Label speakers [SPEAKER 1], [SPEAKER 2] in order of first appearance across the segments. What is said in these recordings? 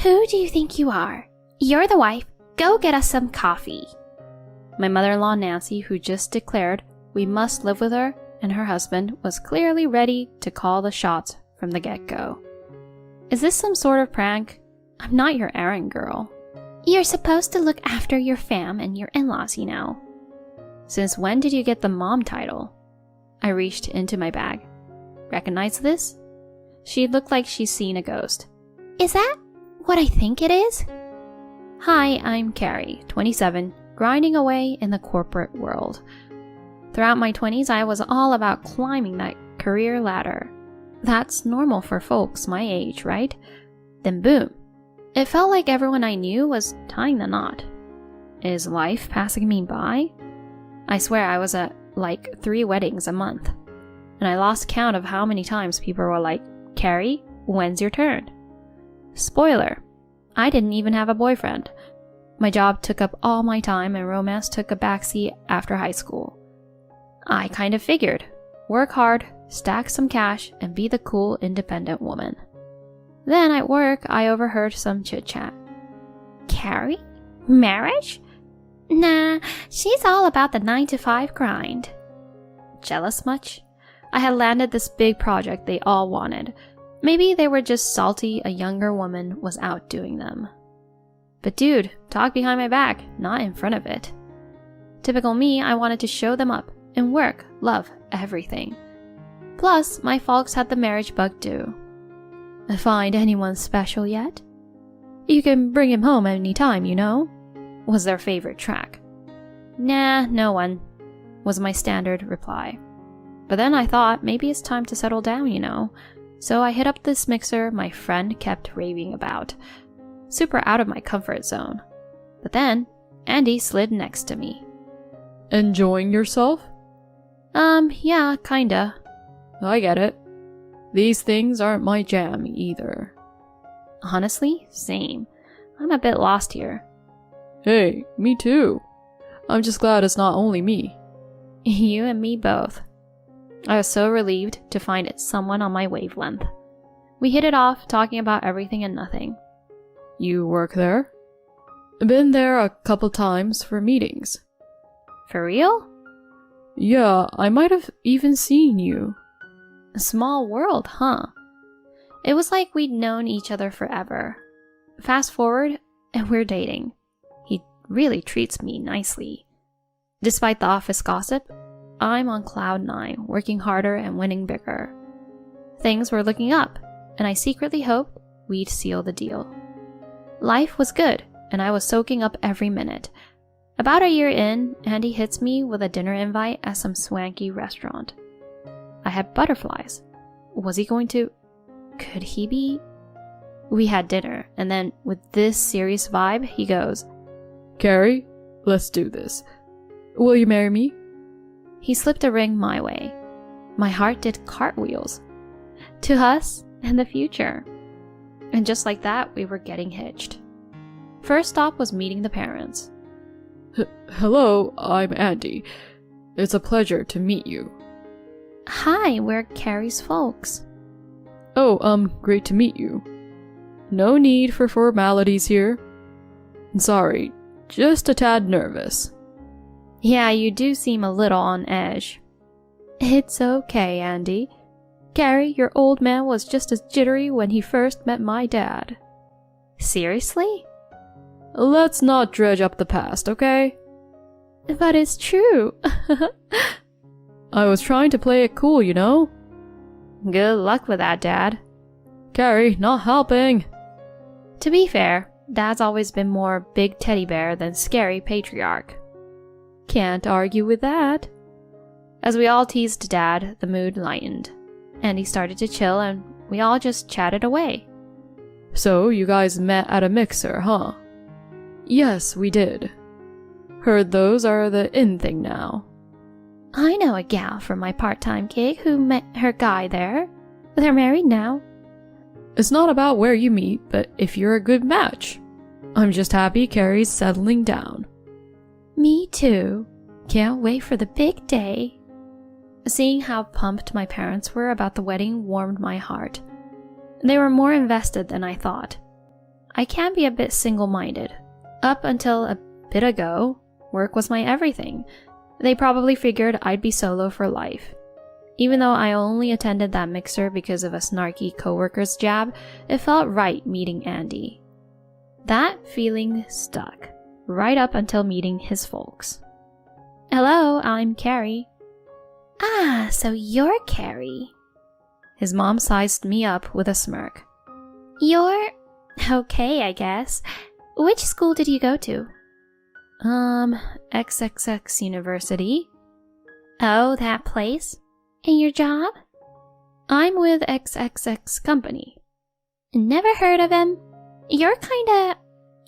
[SPEAKER 1] Who do you think you are? You're the wife. Go get us some coffee. My mother-in-law Nancy, who just declared we must live with her and her husband, was clearly ready to call the shots from the get-go. Is this some sort of prank? I'm not your errand girl. You're supposed to look after your fam and your in-laws, you know. Since when did you get the mom title? I reached into my bag. Recognize this? She looked like she's seen a ghost. Is that what I think it is? Hi, I'm Carrie, 27, grinding away in the corporate world. Throughout my 20s, I was all about climbing that career ladder. That's normal for folks my age, right? Then boom. It felt like everyone I knew was tying the knot. Is life passing me by? I swear I was at like 3 weddings a month. And I lost count of how many times people were like, Carrie, when's your turn? Spoiler, I didn't even have a boyfriend. My job took up all my time and romance took a backseat after high school. I kind of figured, work hard, stack some cash, and be the cool independent woman. Then at work, I overheard some chit-chat. Carrie? Marriage? Nah, she's all about the 9-to-5 grind. Jealous much? I had landed this big project they all wanted. Maybe they were just salty a younger woman was outdoing them. But dude, talk behind my back, not in front of it. Typical me, I wanted to show them up. In work, love, everything. Plus, my folks had the marriage bug too. Find anyone special yet? You can bring him home anytime, you know? Was their favorite track. Nah, no one, was my standard reply. But then I thought maybe it's time to settle down, you know? So I hit up this mixer my friend kept raving about. Super out of my comfort zone. But then, Andy slid next to me.
[SPEAKER 2] Enjoying yourself?
[SPEAKER 1] Yeah, kinda.
[SPEAKER 2] I get it. These things aren't my jam either.
[SPEAKER 1] Honestly, same. I'm a bit lost here.
[SPEAKER 2] Hey, me too. I'm just glad it's not only me.
[SPEAKER 1] You and me both. I was so relieved to find it someone on my wavelength. We hit it off, talking about everything and nothing.
[SPEAKER 2] You work there? Been there a couple times for meetings.
[SPEAKER 1] For real?
[SPEAKER 2] Yeah, I might have even seen you.
[SPEAKER 1] A small world, huh? It was like we'd known each other forever. Fast forward, and we're dating. He really treats me nicely. Despite the office gossip, I'm on cloud 9, working harder and winning bigger. Things were looking up, and I secretly hoped we'd seal the deal. Life was good, and I was soaking up every minute. About a year in, Andy hits me with a dinner invite at some swanky restaurant. I had butterflies. Was he going to... Could he be? We had dinner, and then with this serious vibe, he goes,
[SPEAKER 2] Carrie, let's do this. Will you marry me?
[SPEAKER 1] He slipped a ring my way. My heart did cartwheels. To us and the future. And just like that, we were getting hitched. First stop was meeting the parents.
[SPEAKER 2] Hello, I'm Andy. It's a pleasure to meet you.
[SPEAKER 1] Hi, we're Carrie's folks.
[SPEAKER 2] Oh, great to meet you. No need for formalities here. Sorry, just a tad nervous.
[SPEAKER 1] Yeah, you do seem a little on edge. It's okay, Andy. Carrie, your old man was just as jittery when he first met my dad. Seriously?
[SPEAKER 2] Let's not dredge up the past, okay?
[SPEAKER 1] But it's true.
[SPEAKER 2] I was trying to play it cool, you know?
[SPEAKER 1] Good luck with that, Dad.
[SPEAKER 2] Carrie, not helping.
[SPEAKER 1] To be fair, Dad's always been more big teddy bear than scary patriarch. Can't argue with that. As we all teased Dad, the mood lightened. Andy started to chill and we all just chatted away.
[SPEAKER 2] So, you guys met at a mixer, huh? Yes, we did. Heard those are the in thing now.
[SPEAKER 1] I know a gal from my part-time gig who met her guy there. They're married now.
[SPEAKER 2] It's not about where you meet, but if you're a good match. I'm just happy Carrie's settling down.
[SPEAKER 1] Me too. Can't wait for the big day. Seeing how pumped my parents were about the wedding warmed my heart. They were more invested than I thought. I can be a bit single-minded. Up until a bit ago, work was my everything. They probably figured I'd be solo for life. Even though I only attended that mixer because of a snarky coworker's jab, it felt right meeting Andy. That feeling stuck, right up until meeting his folks. Hello, I'm Carrie. Ah, so you're Carrie. His mom sized me up with a smirk. You're okay, I guess. Which school did you go to? XXX University. Oh, that place? And your job? I'm with XXX Company. Never heard of him. You're kinda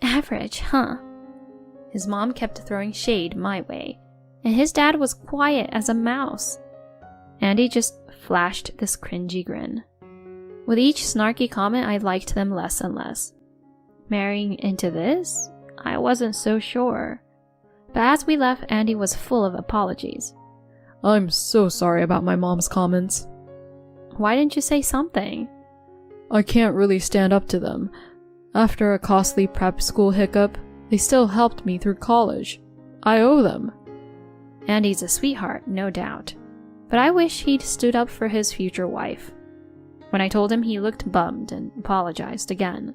[SPEAKER 1] average, huh? His mom kept throwing shade my way, and his dad was quiet as a mouse. Andy just flashed this cringy grin. With each snarky comment, I liked them less and less. Marrying into this? I wasn't so sure. But as we left, Andy was full of apologies.
[SPEAKER 2] I'm so sorry about my mom's comments.
[SPEAKER 1] Why didn't you say something?
[SPEAKER 2] I can't really stand up to them. After a costly prep school hiccup, they still helped me through college. I owe them.
[SPEAKER 1] Andy's a sweetheart, no doubt. But I wish he'd stood up for his future wife. When I told him, he looked bummed and apologized again.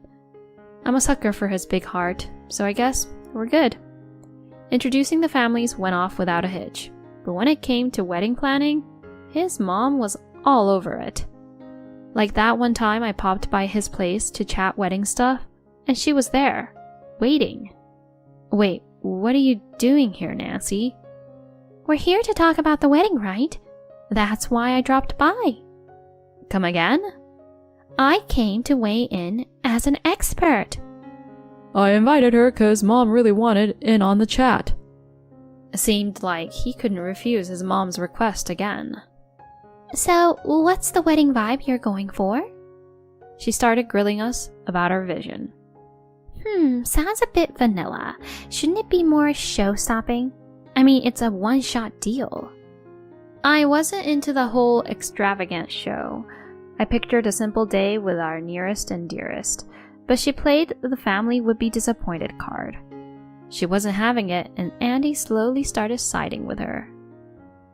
[SPEAKER 1] I'm a sucker for his big heart, so I guess we're good. Introducing the families went off without a hitch, but when it came to wedding planning, his mom was all over it. Like that one time I popped by his place to chat wedding stuff, and she was there, waiting. Wait, what are you doing here, Nancy? We're here to talk about the wedding, right? That's why I dropped by. Come again? I came to weigh in as an expert.
[SPEAKER 2] I invited her because Mom really wanted in on the chat.
[SPEAKER 1] It seemed like he couldn't refuse his mom's request again. So, what's the wedding vibe you're going for? She started grilling us about our vision. Sounds a bit vanilla. Shouldn't it be more show-stopping? I mean, it's a one-shot deal. I wasn't into the whole extravagant show. I pictured a simple day with our nearest and dearest, but she played the family would be disappointed card. She wasn't having it, and Andy slowly started siding with her.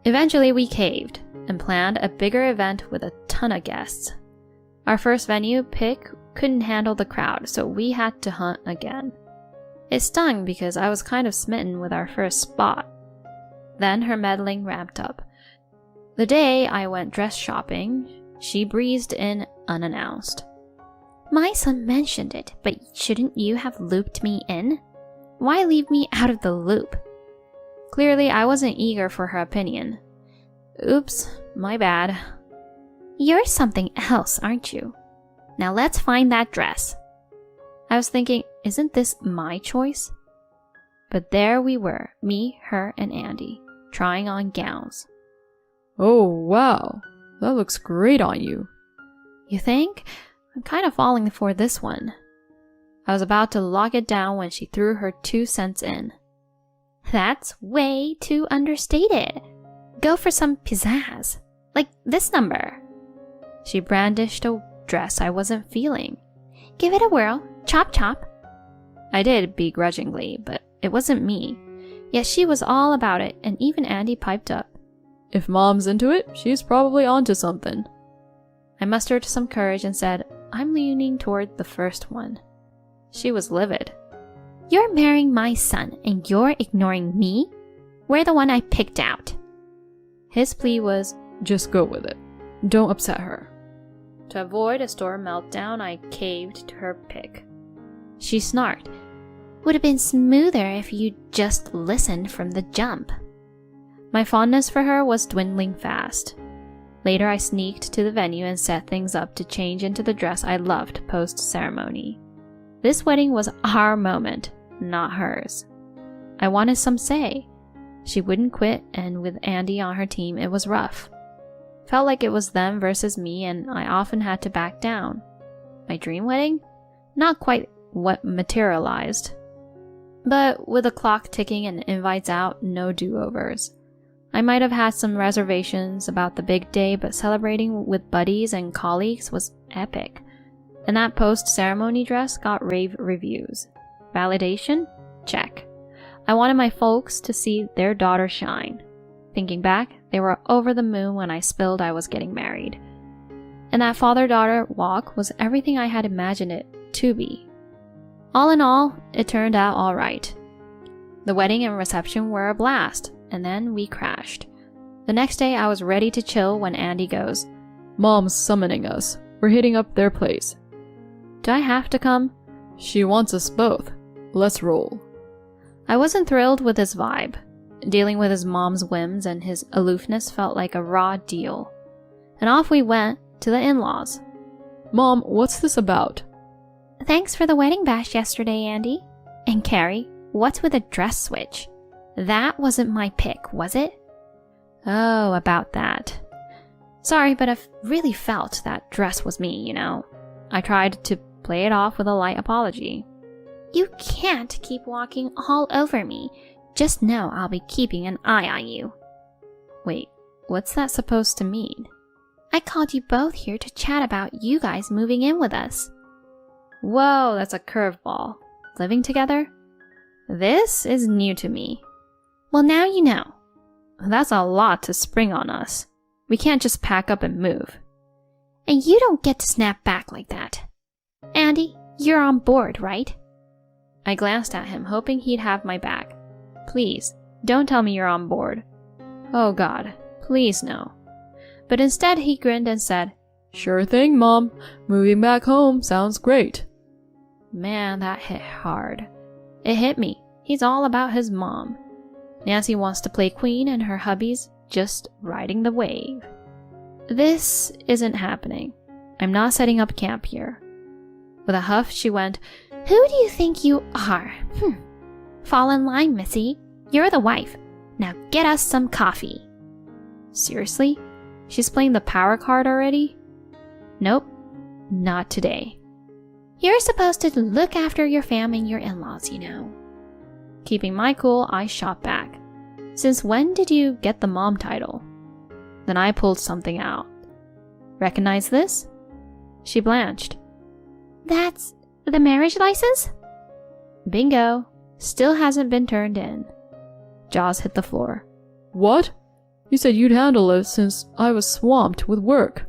[SPEAKER 1] Eventually, we caved and planned a bigger event with a ton of guests. Our first venue pick couldn't handle the crowd, so we had to hunt again. It stung because I was kind of smitten with our first spot. Then her meddling ramped up. The day I went dress shopping, she breezed in unannounced. My son mentioned it, but shouldn't you have looped me in? Why leave me out of the loop? Clearly, I wasn't eager for her opinion. Oops, my bad. You're something else, aren't you? Now let's find that dress. I was thinking, isn't this my choice? But there we were, me, her, and Andy, trying on gowns.
[SPEAKER 2] Oh, wow. That looks great on you.
[SPEAKER 1] You think? I'm kind of falling for this one. I was about to lock it down when she threw her 2 cents in. That's way too understated. Go for some pizzazz. Like this number. She brandished a dress I wasn't feeling. Give it a whirl. Chop chop. I did begrudgingly, but it wasn't me. Yet she was all about it, and even Andy piped up.
[SPEAKER 2] If Mom's into it, she's probably onto something.
[SPEAKER 1] I mustered some courage and said, I'm leaning toward the first one. She was livid. You're marrying my son, and you're ignoring me? We're the one I picked out. His plea was,
[SPEAKER 2] just go with it. Don't upset her.
[SPEAKER 1] To avoid a store meltdown, I caved to her pick. She snarked. Would have been smoother if you just listened from the jump. My fondness for her was dwindling fast. Later, I sneaked to the venue and set things up to change into the dress I loved post-ceremony. This wedding was our moment, not hers. I wanted some say. She wouldn't quit, and with Andy on her team, it was rough. Felt like it was them versus me, and I often had to back down. My dream wedding? Not quite what materialized. But with the clock ticking and invites out, no do-overs. I might have had some reservations about the big day, but celebrating with buddies and colleagues was epic. And that post-ceremony dress got rave reviews. Validation? Check. I wanted my folks to see their daughter shine. Thinking back, they were over the moon when I spilled I was getting married. And that father-daughter walk was everything I had imagined it to be. All in all, it turned out all right. The wedding and reception were a blast, and then we crashed. The next day I was ready to chill when Andy goes,
[SPEAKER 2] Mom's summoning us. We're hitting up their place.
[SPEAKER 1] "Do I have to come?"
[SPEAKER 2] She wants us both. Let's roll.
[SPEAKER 1] I wasn't thrilled with his vibe. Dealing with his mom's whims and his aloofness felt like a raw deal. And off we went to the in-laws.
[SPEAKER 2] Mom, what's this about?
[SPEAKER 1] "Thanks for the wedding bash yesterday, Andy. And Carrie, what's with the dress switch? That wasn't my pick, was it?" "Oh, about that. Sorry, but I really felt that dress was me, you know." I tried to play it off with a light apology. "You can't keep walking all over me. Just know I'll be keeping an eye on you." Wait, what's that supposed to mean? "I called you both here to chat about you guys moving in with us." Whoa, that's a curveball. Living together? This is new to me. "Well, now you know." That's a lot to spring on us. We can't just pack up and move. "And you don't get to snap back like that. Andy, you're on board, right?" I glanced at him, hoping he'd have my back. Please, don't tell me you're on board. Oh God, please no. But instead he grinned and said,
[SPEAKER 2] Sure thing, Mom. Moving back home sounds great.
[SPEAKER 1] Man, that hit hard. It hit me. He's all about his mom. Nancy wants to play queen and her hubby's just riding the wave. This isn't happening. I'm not setting up camp here. With a huff, she went, "Who do you think you are? Fall in line, Missy. You're the wife. Now get us some coffee." Seriously? She's playing the power card already? Nope, not today. "You're supposed to look after your fam and your in-laws, you know." Keeping my cool, I shot back. "Since when did you get the mom title?" Then I pulled something out. "Recognize this?" She blanched. "That's the marriage license?" Bingo. Still hasn't been turned in. Jaws hit the floor.
[SPEAKER 2] What? You said you'd handle it since I was swamped with work.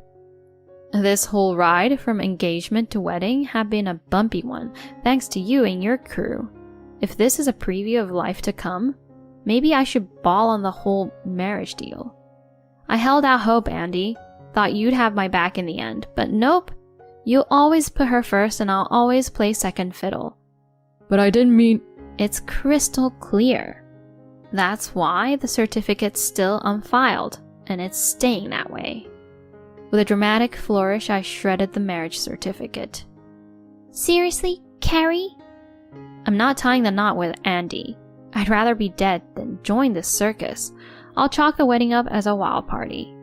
[SPEAKER 1] This whole ride from engagement to wedding had been a bumpy one, thanks to you and your crew. If this is a preview of life to come, maybe I should ball on the whole marriage deal. I held out hope, Andy. Thought you'd have my back in the end, but nope. You'll always put her first and I'll always play second fiddle.
[SPEAKER 2] But I didn't mean...
[SPEAKER 1] It's crystal clear. That's why the certificate's still unfiled, and it's staying that way. With a dramatic flourish, I shredded the marriage certificate. "Seriously, Carrie?" I'm not tying the knot with Andy. I'd rather be dead than join this circus. I'll chalk the wedding up as a wild party.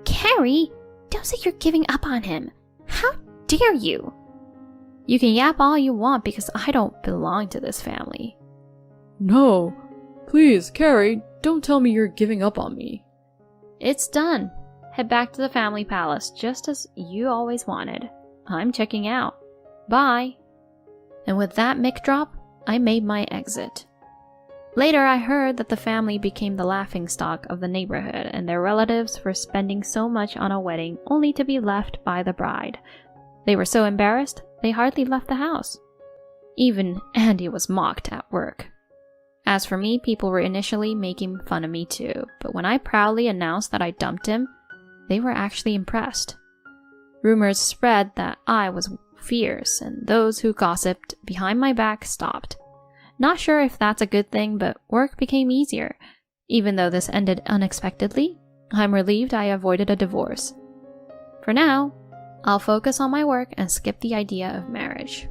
[SPEAKER 1] "Carrie, don't say you're giving up on him. How dare you?" You can yap all you want because I don't belong to this family.
[SPEAKER 2] No. Please, Carrie, don't tell me you're giving up on me.
[SPEAKER 1] It's done. Head back to the family palace just as you always wanted. I'm checking out. Bye. And with that mic drop, I made my exit. Later, I heard that the family became the laughingstock of the neighborhood and their relatives for spending so much on a wedding only to be left by the bride. They were so embarrassed, they hardly left the house. Even Andy was mocked at work. As for me, people were initially making fun of me too, but when I proudly announced that I dumped him, they were actually impressed. Rumors spread that I was fierce, and those who gossiped behind my back stopped. Not sure if that's a good thing, but work became easier. Even though this ended unexpectedly, I'm relieved I avoided a divorce. For now, I'll focus on my work and skip the idea of marriage.